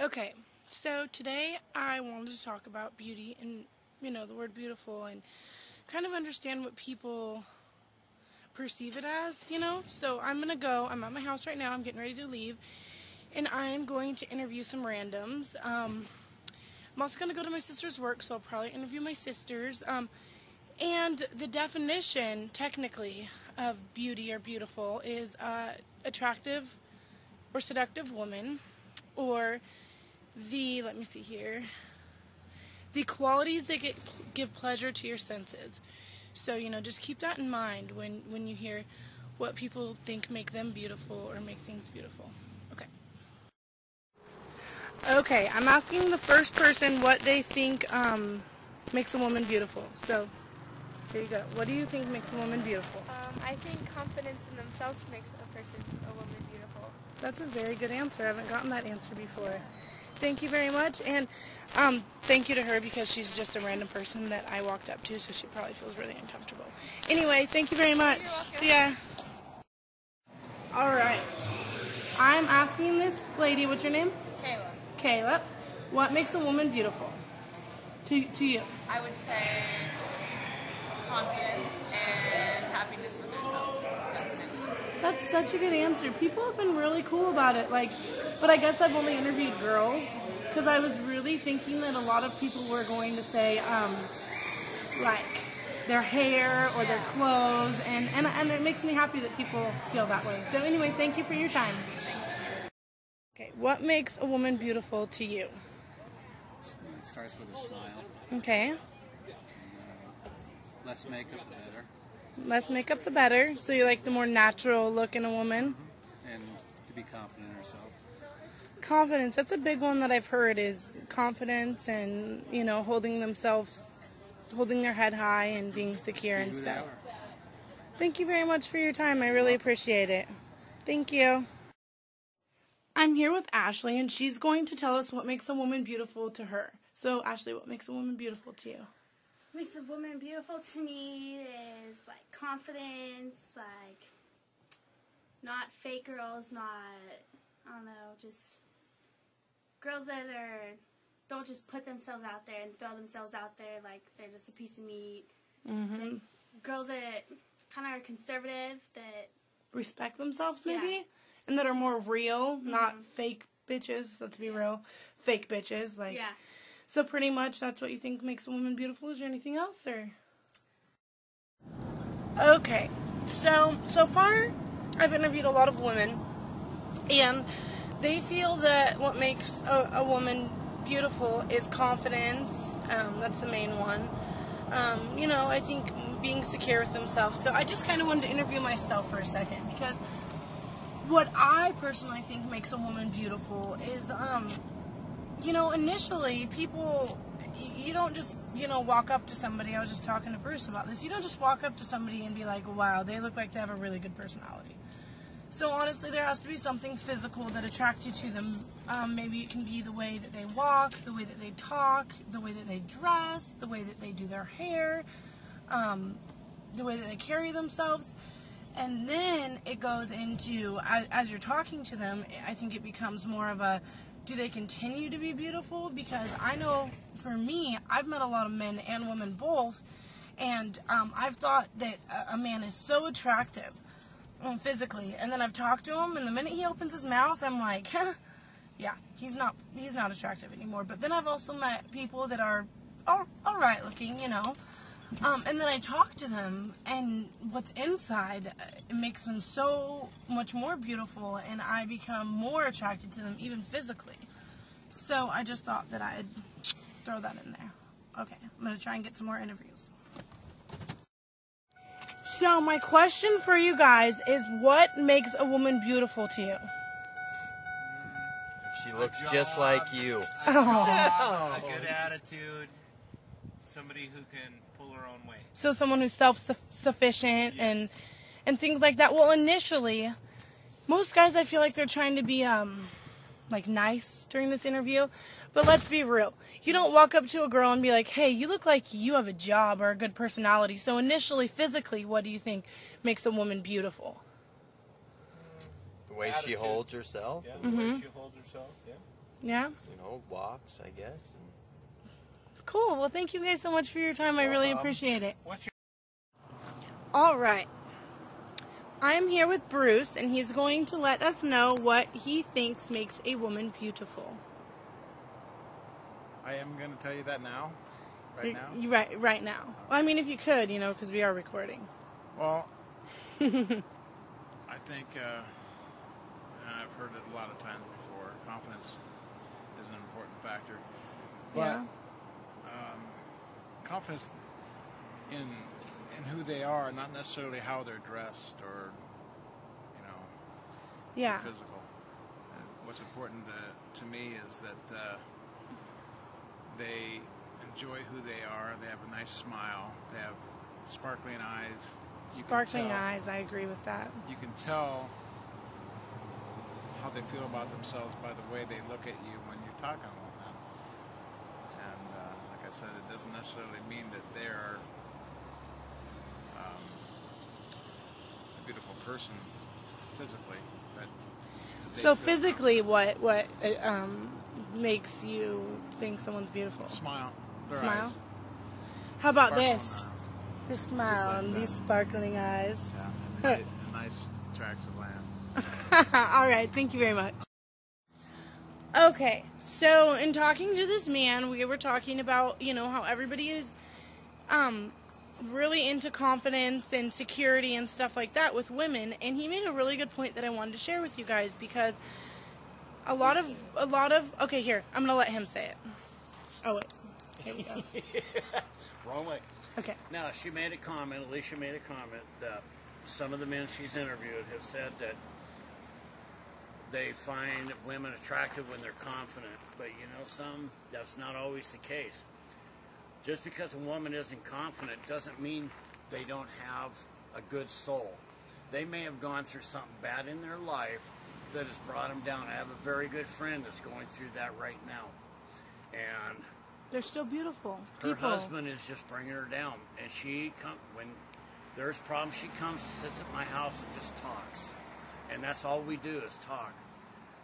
Okay, so today I wanted to talk about beauty and, the word beautiful and kind of understand what people perceive it as. So I'm at my house right now, I'm getting ready to leave, and I'm going to interview some randoms. I'm also going to go to my sister's work, so I'll probably interview my sisters. And the definition, technically, of beauty or beautiful is attractive or seductive woman, or let me see here, the qualities that give pleasure to your senses. So, just keep that in mind when you hear what people think make them beautiful or make things beautiful. Okay. Okay, I'm asking the first person what they think makes a woman beautiful. So, here you go. What do you think makes a woman beautiful? I think confidence in themselves makes a woman beautiful. That's a very good answer. I haven't gotten that answer before. Thank you very much, and thank you to her because she's just a random person that I walked up to, so she probably feels really uncomfortable. Anyway, thank you very much. See ya. All right. I'm asking this lady, what's your name? Kayla. Kayla. What makes a woman beautiful to you? I would say confidence and happiness with herself, definitely. That's such a good answer. People have been really cool about it. But I guess I've only interviewed girls because I was really thinking that a lot of people were going to say, like their hair or their clothes, and it makes me happy that people feel that way. So anyway, thank you for your time. Okay, what makes a woman beautiful to you? It starts with a smile. Okay. Less makeup, the better. Less makeup, the better. So you like the more natural look in a woman? And to be confident in herself. Confidence, that's a big one that I've heard, is confidence and, holding their head high and being secure and stuff. Thank you very much for your time. I really appreciate it. Thank you. I'm here with Ashley, and she's going to tell us what makes a woman beautiful to her. So, Ashley, what makes a woman beautiful to you? What makes a woman beautiful to me is, confidence, not fake girls, just girls that don't just put themselves out there and throw themselves out there like they're just a piece of meat. Mm-hmm. Just girls that kind of are conservative, that respect themselves, maybe? Yeah. And that are more real, not fake bitches. Let's be real. Fake bitches. Yeah. So pretty much that's what you think makes a woman beautiful. Is there anything else, or? Okay. So far, I've interviewed a lot of women, and they feel that what makes a woman beautiful is confidence. That's the main one. I think being secure with themselves. So I just kind of wanted to interview myself for a second, because what I personally think makes a woman beautiful is, initially people, you don't just, walk up to somebody. I was just talking to Bruce about this. You don't just walk up to somebody and be like, wow, they look like they have a really good personality. So honestly, there has to be something physical that attracts you to them. Maybe it can be the way that they walk, the way that they talk, the way that they dress, the way that they do their hair, the way that they carry themselves. And then it goes into, as you're talking to them, I think it becomes more of a, do they continue to be beautiful? Because I know, for me, I've met a lot of men and women both, and I've thought that a man is so attractive physically, and then I've talked to him, and the minute he opens his mouth, I'm like, yeah, he's not attractive anymore. But then I've also met people that are all right looking, and then I talk to them, and what's inside makes them so much more beautiful, and I become more attracted to them, even physically. So I just thought that I'd throw that in there. Okay, I'm going to try and get some more interviews. So my question for you guys is, what makes a woman beautiful to you? She looks just like you. A good attitude, somebody who can pull her own weight. So someone who's self-sufficient, Yes. and things like that. Well, initially, most guys, I feel like they're trying to be nice during this interview. But let's be real. You don't walk up to a girl and be like, hey, you look like you have a job or a good personality. So initially, physically, what do you think makes a woman beautiful? The way she holds herself. Yeah, the way she holds herself, yeah. You know, walks, I guess. Cool. Well, thank you guys so much for your time. I really appreciate it. What's your All right. I'm here with Bruce, and he's going to let us know what he thinks makes a woman beautiful. I am going to tell you that now, right now. Right now. Well, I mean, if you could, you know, because we are recording. Well, I think, and I've heard it a lot of times before, confidence is an important factor. But Yeah. confidence in who they are, not necessarily how they're dressed or, you know, Yeah. physical. And what's important to me is that they enjoy who they are. They have a nice smile. They have sparkling eyes. You can Sparkling tell- eyes. I agree with that. You can tell how they feel about themselves by the way they look at you when you're talking with them. And like I said, it doesn't necessarily mean that they're a beautiful person physically, but they So feel physically, what makes you think someone's beautiful? smile. Their Smile. eyes. How about Sparkle in this? their eyes. This smile like and that. these sparkling eyes. Yeah, a nice tracts of land. All right, thank you very much. Okay, so in talking to this man, we were talking about, you know, how everybody is really into confidence and security and stuff like that with women, and he made a really good point that I wanted to share with you guys, because a lot of okay, here, I'm going to let him say it. Oh, wait. Here we go. Wrong way. Okay. Now, she made a comment, Alicia made a comment, that some of the men she's interviewed have said that they find women attractive when they're confident. But, you know, that's not always the case. Just because a woman isn't confident doesn't mean they don't have a good soul. They may have gone through something bad in their life that has brought them down. I have a very good friend that's going through that right now. And They're still beautiful. her People. husband is just bringing her down, and when there's problems, she comes and sits at my house and just talks, and that's all we do is talk.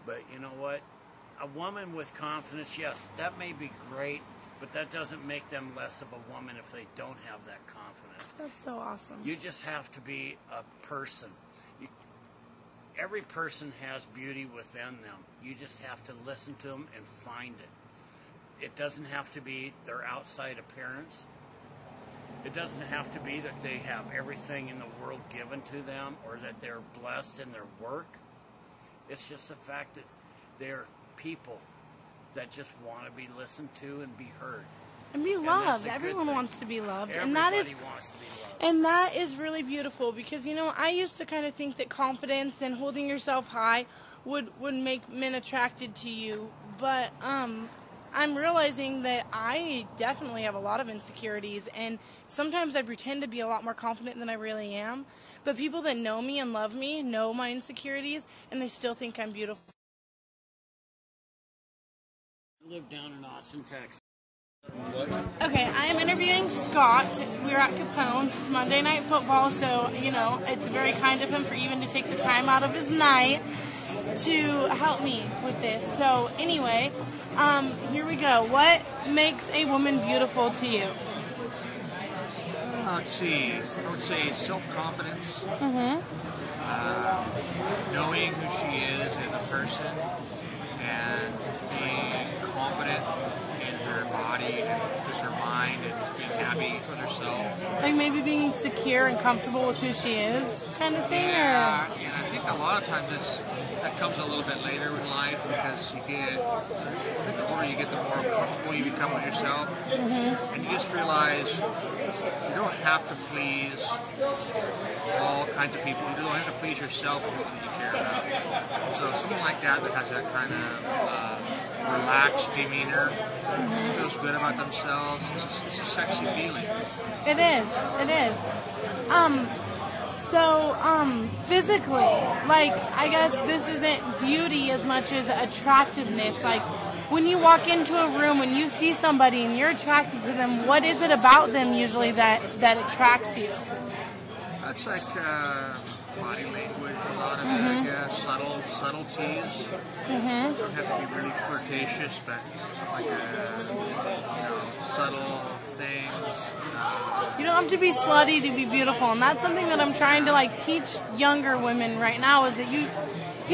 But you know what? A woman with confidence, yes, that may be great, but that doesn't make them less of a woman if they don't have that confidence. That's so awesome. You just have to be a person. Every person has beauty within them. You just have to listen to them and find it. It doesn't have to be their outside appearance. It doesn't have to be that they have everything in the world given to them or that they're blessed in their work. It's just the fact that they're people that just want to be listened to and be heard. And be that's loved. a good Everyone thing. wants to be loved. Everybody and that is wants to be loved. And that is really beautiful, because, you know, I used to kind of think that confidence and holding yourself high would make men attracted to you. But I'm realizing that I definitely have a lot of insecurities, and sometimes I pretend to be a lot more confident than I really am. But people that know me and love me know my insecurities, and they still think I'm beautiful. I live down in Austin, Texas. Okay, I am interviewing Scott. We're at Capone's. It's Monday Night Football, so, you know, it's very kind of him for even to take the time out of his night to help me with this. So, anyway, here we go. What makes a woman beautiful to you? Let's see. I would say self-confidence. Knowing who she is as a person and being confident in her body and just her mind and being happy with herself. Like maybe being secure and comfortable with who she is, kind of thing? Yeah, and I think a lot of times that comes a little bit later in life because I think the older you get, the more comfortable you become with yourself. And you just realize you don't have to please all kinds of people. You don't have to please yourself and people that you care about. And so someone like that has that kind of relaxed demeanor, feels good about themselves, it's a sexy feeling. It is. It is. So, physically, like, I guess this isn't beauty as much as attractiveness. Like, when you walk into a room, when you see somebody and you're attracted to them, what is it about them usually that attracts you? It's like body language, a lot of it, I guess, subtleties. Don't have to be really flirtatious, but like subtle things. You don't have to be slutty to be beautiful, and that's something that I'm trying to like teach younger women right now, is that you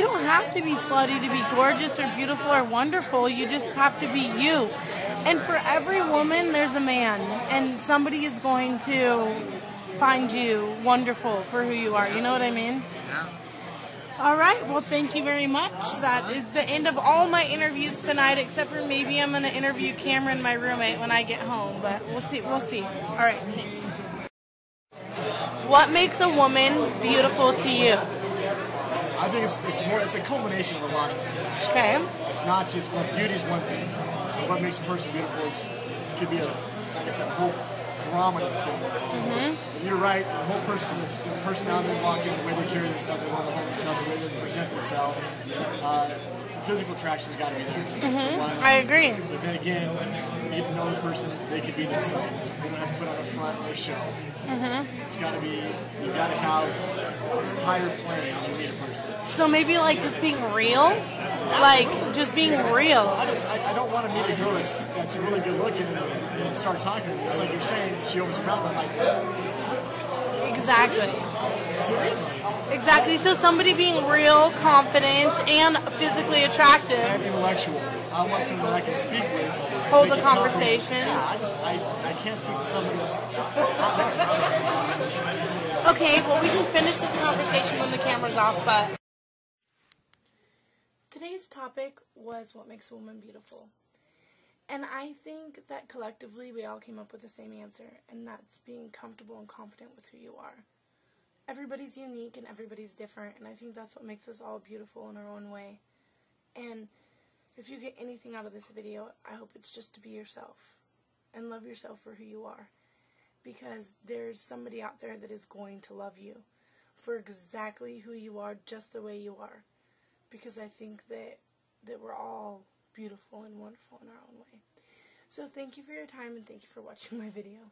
don't have to be slutty to be gorgeous or beautiful or wonderful. You just have to be you. And for every woman, there's a man, and somebody is going to find you wonderful for who you are. You know what I mean? Yeah. All right. Well, thank you very much. That is the end of all my interviews tonight, except for maybe I'm going to interview Cameron, my roommate, when I get home. But we'll see. We'll see. All right. Thanks. What makes a woman beautiful to you? I think it's a culmination of a lot of things. Actually. Okay. It's not just beauty's one thing. What makes a person beautiful could be like I said, a whole drama of things. And you're right. The whole personality they walk in, the way they carry themselves, the way they hold themselves, the way they present themselves. The physical attraction's got to be there. I agree. But then again, when you get to know the person, they can be themselves. They don't have to put on a front or a show. It's got to be, you got to have a higher plane when you meet a person. So maybe like just being real? Like just being real. I don't want to meet a girl that's really good looking and start talking. It's like you're saying, she opens her mouth, I'm like, exactly. Serious? Exactly. So somebody being real, confident, and physically attractive. And intellectual. I want someone that I can speak with. Hold the conversation. Yeah, I can't speak to somebody that's not there. Okay, well we can finish this conversation when the camera's off, but today's topic was what makes a woman beautiful. And I think that collectively we all came up with the same answer, and that's being comfortable and confident with who you are. Everybody's unique and everybody's different, and I think that's what makes us all beautiful in our own way. And if you get anything out of this video, I hope it's just to be yourself and love yourself for who you are, because there's somebody out there that is going to love you for exactly who you are, just the way you are, because I think that we're all beautiful and wonderful in our own way. So thank you for your time, and thank you for watching my video.